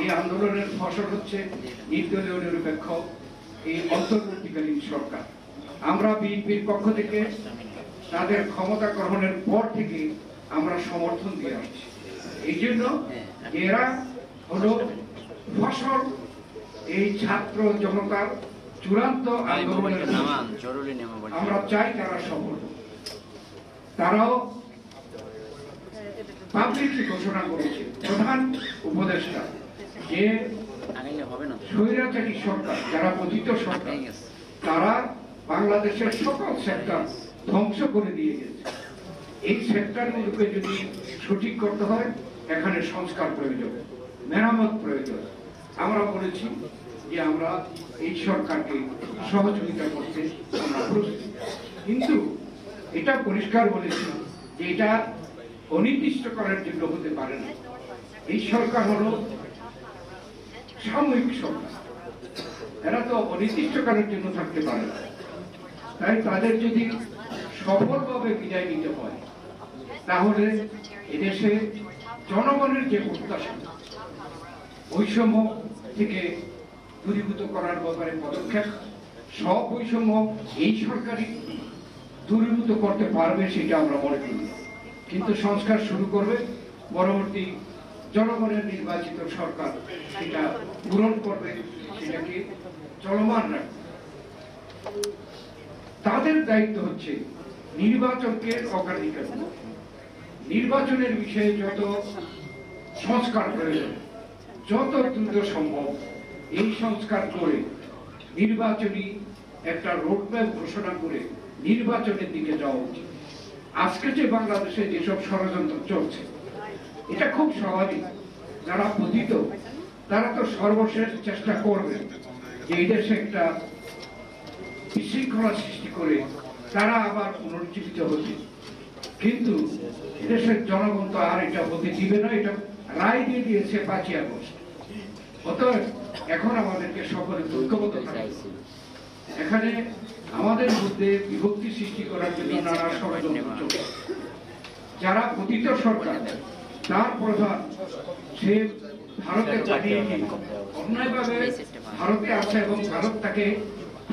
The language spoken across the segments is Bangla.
এই আন্দোলনের ফসল হচ্ছে নির্দলীয় নিরপেক্ষ এই অন্তর্বর্তীকালীন সরকার। আমরা বিএনপির পক্ষ থেকে তাদের ক্ষমতা গ্রহণের পর থেকে আমরা সমর্থন দিয়ে আসছি। এই জন্য এরা হলো ফসল এই ছাত্র জনতার চূড়ান্ত আন্দোলনের। আমরা চাই তারা সফল। তারাও পাবলিকলি ঘোষণা করেছে প্রধান উপদেষ্টা যে স্বৈরাচারী সরকার যারা পতিত সরকার তারা বাংলাদেশের সকল সেক্টর ধ্বংস করে দিয়ে গেছে। এই সেক্টরগুলোকে যদি সঠিক করতে হয় এখানে সংস্কার প্রয়োজন, মেরামত প্রয়োজন। আমরা বলেছি যে আমরা এই সরকারকে সহযোগিতা করতে আমরা প্রস্তুত, কিন্তু এটা পরিষ্কার বলেছি যে এটা অনির্দিষ্ট করার জন্য হতে পারে না। এই সরকার হলো সাময়িক সরকার, এরা তো অনির্দিষ্ট করার জন্য থাকতে পারে না। তাই তাদের যদি সফলভাবে বিদায় নিতে হয় তাহলে এদেশে জনগণের যে প্রত্যাশা বৈষম্য থেকে দূরীভূত করার ব্যাপারে পদক্ষেপ, সব বৈষম্য এই সরকারই দূরীভূত করতে পারবে সেটা আমরা মনে করি। কিন্তু সংস্কার শুরু করবে পরবর্তী জনগণের নির্বাচিত সরকার সেটা পূরণ করবে, সেটাকে চলমান রাখবে। তাদের দায়িত্ব হচ্ছে নির্বাচনকে অগ্রাধিকার, নির্বাচনের বিষয়ে যত সংস্কার প্রয়োজন যত দ্রুত সম্ভব এই সংস্কার করে নির্বাচনী একটা রোডম্যাপ ঘোষণা করে নির্বাচনের দিকে যাওয়া উচিত। আজকে যে বাংলাদেশে যেসব ষড়যন্ত্র চলছে এটা খুব স্বাভাবিক। যারা পতিত তারা তো সর্বশেষ চেষ্টা করবে যে এই দেশে একটা বিশৃঙ্খলা সৃষ্টি করে তারা আবার পুনরুজ্জীবিত হচ্ছে, কিন্তু দেশের জনগণ তো আর এটা হতে দিবে না। এটা রায় দিয়ে দিয়েছে 5ই আগস্ট। অতএব এখন আমাদেরকে সকলে ঐক্যবদ্ধ থাকতে হবে। এখানে আমাদের মধ্যে বিভক্তি সৃষ্টি করার জন্য নানা ষড়যন্ত্র চলছে। যারা পতিত সরকার তার প্রধান সে ভারতে পাঠিয়ে অন্যায়ভাবে ভারতে আছে এবং ভারত তাকে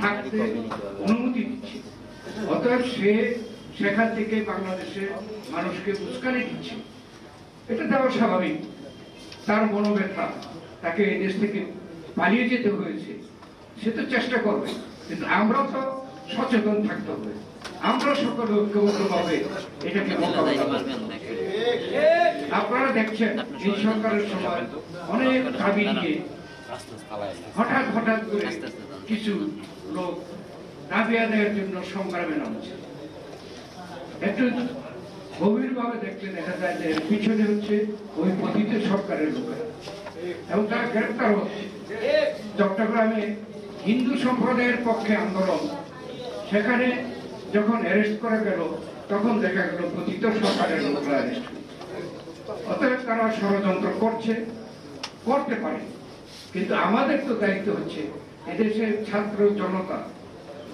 থাকতে অনুমতি দিচ্ছে। অতএব সে সেখান থেকে বাংলাদেশের মানুষকে উস্কানি দিচ্ছে। এটা দেওয়া স্বাভাবিক। তার মনোব্যথা, তাকে এই দেশ থেকে পালিয়ে যেতে হয়েছে, সে তো চেষ্টা করবে, কিন্তু আমরা তো সচেতন থাকতে হবে। আমরা সকলে ঐক্যবদ্ধভাবে এটাকে মোকাবিলা করব। আপনারা দেখছেন এই সরকারের সময় অনেক দাবি নিয়ে হঠাৎ হঠাৎ করে কিছু লোক দাবি আদায়ের জন্য সংগ্রামে নামছে। একটু গভীরভাবে দেখলে দেখা যায় যে পিছনে হচ্ছে ওই পতিত সরকারের লোকেরা এবং তারা গ্রেপ্তার হচ্ছে। চট্টগ্রামে হিন্দু সম্প্রদায়ের পক্ষে আন্দোলন, সেখানে যখন অ্যারেস্ট করা গেল তখন দেখা গেল পতিত সরকারের লোকরা অ্যারেস্ট। অতএব তারা ষড়যন্ত্র করতে পারে, কিন্তু আমাদের তো দায়িত্ব হচ্ছে এদেশের ছাত্র জনতা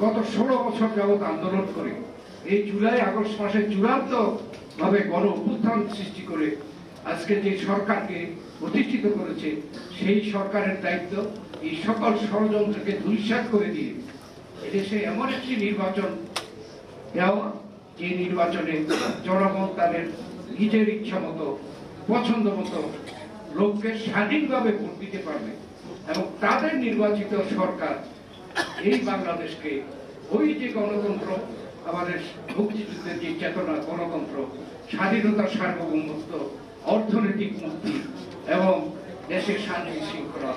গত 16 বছর যাবৎ আন্দোলন করে এই জুলাই আগস্ট মাসে চূড়ান্ত ভাবে গণ অভ্যুত্থান সৃষ্টি করে আজকে যে সরকারকে প্রতিষ্ঠিত করেছে সেই সরকারের দায়িত্ব এই সকল ষড়যন্ত্রকে ধূলিসাৎ করে দিয়ে এদেশে এমন একটি নির্বাচন দেওয়া যে নির্বাচনে জনগণ তাদের নিজের ইচ্ছা মতো পছন্দ মতো লোককে স্বাধীনভাবে ভোট দিতে পারবে এবং তাদের নির্বাচিত সরকার এই বাংলাদেশকে ওই যে গণতন্ত্র, আমাদের মুক্তিযুদ্ধের যে চেতনা, গণতন্ত্র, স্বাধীনতা, সার্বভৌমত্ব, অর্থনৈতিক মুক্তি এবং দেশের শান্তি শৃঙ্খলা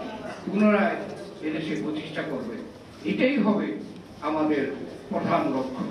পুনরায় এদেশে প্রতিষ্ঠা করবে। এটাই হবে আমাদের প্রধান লক্ষ্য।